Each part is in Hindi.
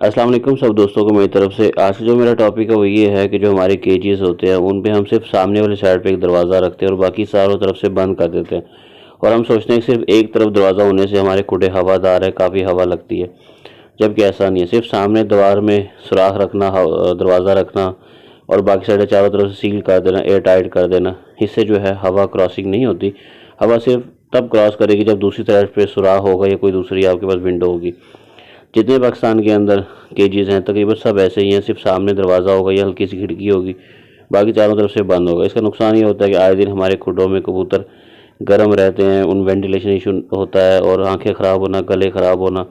अस्सलाम वालेकुम सब दोस्तों को मेरी तरफ से। आज का जो मेरा टॉपिक है वो ये है कि जो हमारे केजेस होते हैं उन पे हम सिर्फ सामने वाले साइड पे एक दरवाज़ा रखते हैं और बाकी चारों तरफ से बंद कर देते हैं। और हम सोचते हैं कि सिर्फ एक तरफ दरवाज़ा होने से हमारे खुडे हवादार है, काफ़ी हवा लगती है, जबकि ऐसा नहीं है। सिर्फ सामने दीवार में सुराख रखना, दरवाज़ा रखना और बाकी साइड चारों तरफ से सील कर देना, एयर टाइट कर देना, इससे जो है हवा क्रॉसिंग नहीं होती। हवा सिर्फ तब क्रॉस करेगी जब दूसरी तरफ पे सुराख होगा या कोई दूसरी आपके पास विंडो होगी। जितने पाकिस्तान के अंदर केजेस हैं तकरीबन सब ऐसे ही हैं, सिर्फ सामने दरवाज़ा होगा या हल्की सी खिड़की होगी, बाकी चारों तरफ से बंद होगा। इसका नुकसान ये होता है कि आए दिन हमारे खुडों में कबूतर गर्म रहते हैं, उन वेंटिलेशन इशू होता है और आंखें ख़राब होना, गले ख़राब होना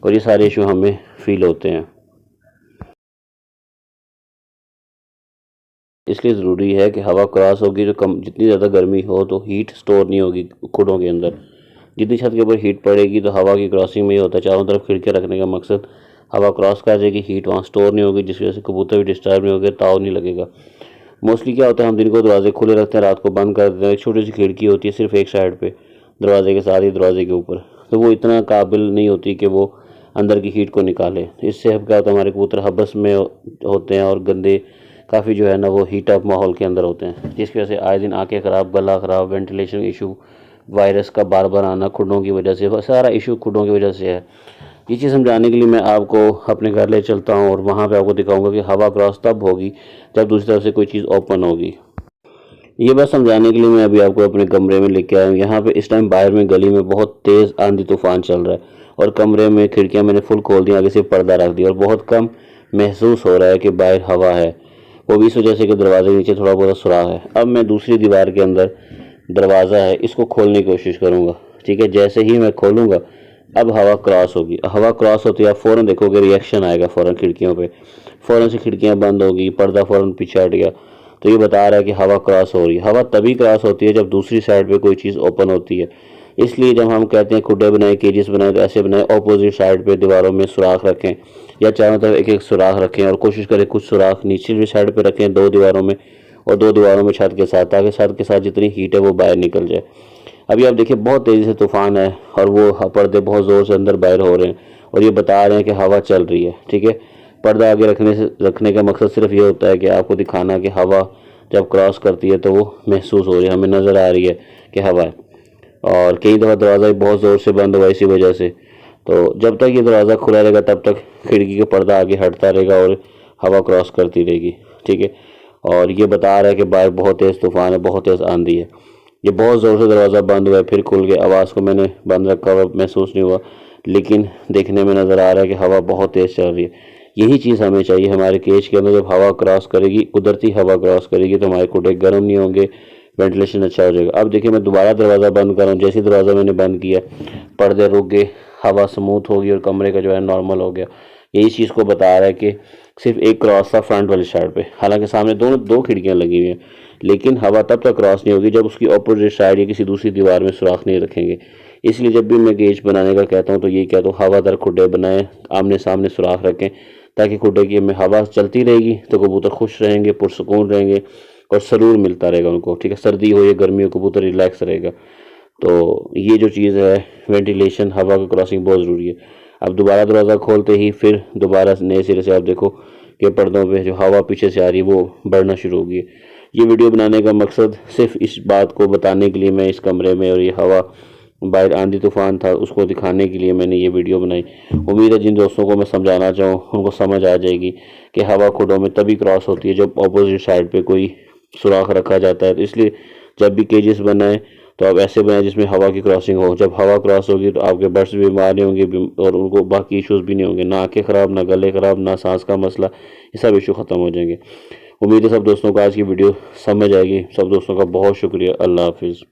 और ये सारे इशू हमें फील होते हैं। इसलिए ज़रूरी है कि हवा क्रॉस होगी तो कम, जितनी ज़्यादा गर्मी हो तो हीट स्टोर नहीं होगी खुडों के अंदर। जितनी छत के ऊपर हीट पड़ेगी तो हवा की क्रॉसिंग में ही होता है। चारों तरफ खिड़कियाँ रखने का मकसद हवा क्रॉस कर जाएगी, हीट वहाँ स्टोर नहीं होगी, जिसकी वजह से कबूतर भी डिस्टर्ब नहीं होगा, ताव नहीं लगेगा। मोस्टली क्या होता है, हम दिन को दरवाजे खुले रखते हैं, रात को बंद कर देते हैं। एक छोटी सी खिड़की होती है सिर्फ एक साइड पे दरवाजे के साथ ही, दरवाजे के ऊपर, तो वो इतना काबिल नहीं होती कि वो अंदर की हीट को निकाले। इससे अब क्या होता है, हमारे कबूतर हबस में होते हैं और गंदे काफ़ी जो है ना वो हीट अप माहौल के अंदर होते हैं, जिसकी वजह से आए दिन आंखें ख़राब, गला ख़राब, वेंटिलेशन इशू, वायरस का बार बार आना खुडों की वजह से, सारा इशू खुडों की वजह से है। ये चीज़ समझाने के लिए मैं आपको अपने घर ले चलता हूँ और वहाँ पे आपको दिखाऊंगा कि हवा क्रॉस तब होगी जब दूसरी तरफ से कोई चीज़ ओपन होगी। ये बात समझाने के लिए मैं अभी आपको अपने कमरे में लेके आया हूँ। यहाँ पे इस टाइम बाहर में गली में बहुत तेज़ आंधी तूफान चल रहा है और कमरे में खिड़कियाँ मैंने फुल खोल दी, आगे से पर्दा रख दिया और बहुत कम महसूस हो रहा है कि बाहर हवा है, वो भी इस वजह से कि दरवाजे के नीचे थोड़ा बहुत सुराख है। अब मैं दूसरी दीवार के अंदर दरवाज़ा है, इसको खोलने की कोशिश करूँगा, ठीक है। जैसे ही मैं खोलूँगा अब हवा क्रॉस होगी। हवा क्रॉस होती है, आप फ़ौरन देखोगे रिएक्शन आएगा फ़ौरन खिड़कियों पे, फ़ौरन से खिड़कियाँ बंद होगी, पर्दा फ़ौरन पीछे हट गया, तो ये बता रहा है कि हवा क्रॉस हो रही है। हवा तभी क्रॉस होती है जब दूसरी साइड पे कोई चीज़ ओपन होती है। इसलिए जब हम कहते हैं खुडे बनाए, केजेस बनाए, तो ऐसे बनाए ऑपोजिट साइड पे दीवारों में सुराख रखें या चारों तरफ एक एक सुराख रखें और कोशिश करें कुछ सुराख नीचे भी साइड पे रखें, दो दीवारों में और दो दीवारों में छत के साथ, ताकि छत के साथ जितनी हीट है वो बाहर निकल जाए। अभी आप देखिए बहुत तेज़ी से तूफान है और वो पर्दे बहुत ज़ोर से अंदर बाहर हो रहे हैं और ये बता रहे हैं कि हवा चल रही है, ठीक है। पर्दा आगे रखने का मकसद सिर्फ ये होता है कि आपको दिखाना कि हवा जब क्रॉस करती है तो वो महसूस हो रही है, हमें नज़र आ रही है कि हवा है। और कई दफ़ा दरवाज़ा बहुत ज़ोर से बंद हुआ इसी वजह से, तो जब तक ये दरवाज़ा खुला रहेगा तब तक खिड़की का पर्दा आगे हटता रहेगा और हवा क्रॉस करती रहेगी, ठीक है। और ये बता रहा है कि बाहर बहुत तेज़ तूफान है, बहुत तेज़ आंधी है। ये बहुत ज़ोर से दरवाज़ा बंद हुआ है, फिर खुल गया। आवाज़ को मैंने बंद रखा हुआ, महसूस नहीं हुआ, लेकिन देखने में नज़र आ रहा है कि हवा बहुत तेज़ चल रही है। यही चीज़ हमें चाहिए हमारे केज के अंदर। जब हवा क्रॉस करेगी, कुदरती हवा क्रॉस करेगी, तो हमारे खुडे गर्म नहीं होंगे, वेंटिलेशन अच्छा हो जाएगा। अब देखिए मैं दोबारा दरवाज़ा बंद कर रहा हूँ। जैसे दरवाज़ा मैंने बंद किया, पर्दे रुक गए, हवा स्मूथ होगी और कमरे का जो है नॉर्मल हो गया। यही चीज़ को बता रहा है कि सिर्फ एक क्रॉस था फ्रंट वाली साइड पे, हालांकि सामने दो खिड़कियां लगी हुई हैं, लेकिन हवा तब तक क्रॉस नहीं होगी जब उसकी अपोजिट साइड या किसी दूसरी दीवार में सुराख नहीं रखेंगे। इसलिए जब भी मैं गेज बनाने का कहता हूँ तो यही कहता हूँ, हवादार खुडे बनाएं, आमने सामने सुराख रखें, ताकि खुडे की में हवा चलती रहेगी तो कबूतर खुश रहेंगे, पुरसकून रहेंगे और सरूर मिलता रहेगा उनको, ठीक है। सर्दी हो या गर्मी हो, कबूतर रिलैक्स रहेगा। तो ये जो चीज़ है वेंटिलेशन, हवा का क्रॉसिंग बहुत ज़रूरी है। अब दोबारा दरवाज़ा खोलते ही फिर दोबारा नए सिरे से आप देखो कि पर्दों पे जो हवा पीछे से आ रही है वो बढ़ना शुरू होगी। ये वीडियो बनाने का मकसद सिर्फ इस बात को बताने के लिए मैं इस कमरे में, और ये हवा बाहर आंधी तूफान था उसको दिखाने के लिए मैंने ये वीडियो बनाई। उम्मीद है जिन दोस्तों को मैं समझाना चाहूँ उनको समझ आ जाएगी कि हवा खुडों में तभी क्रॉस होती है जब अपोजिट साइड पे कोई सुराख रखा जाता है। तो इसलिए जब भी केजेस बनाए तो आप ऐसे बनाए जिसमें हवा की क्रॉसिंग हो। जब हवा क्रॉस होगी तो आपके बर्ड्स भी बीमार नहीं होंगे और उनको बाकी इश्यूज़ भी नहीं होंगे, ना आँखें ख़राब, ना गले ख़राब, ना सांस का मसला, ये सब इशू ख़त्म हो जाएंगे। उम्मीद है सब दोस्तों को आज की वीडियो समझ आएगी। सब दोस्तों का बहुत शुक्रिया। अल्लाह हाफिज़।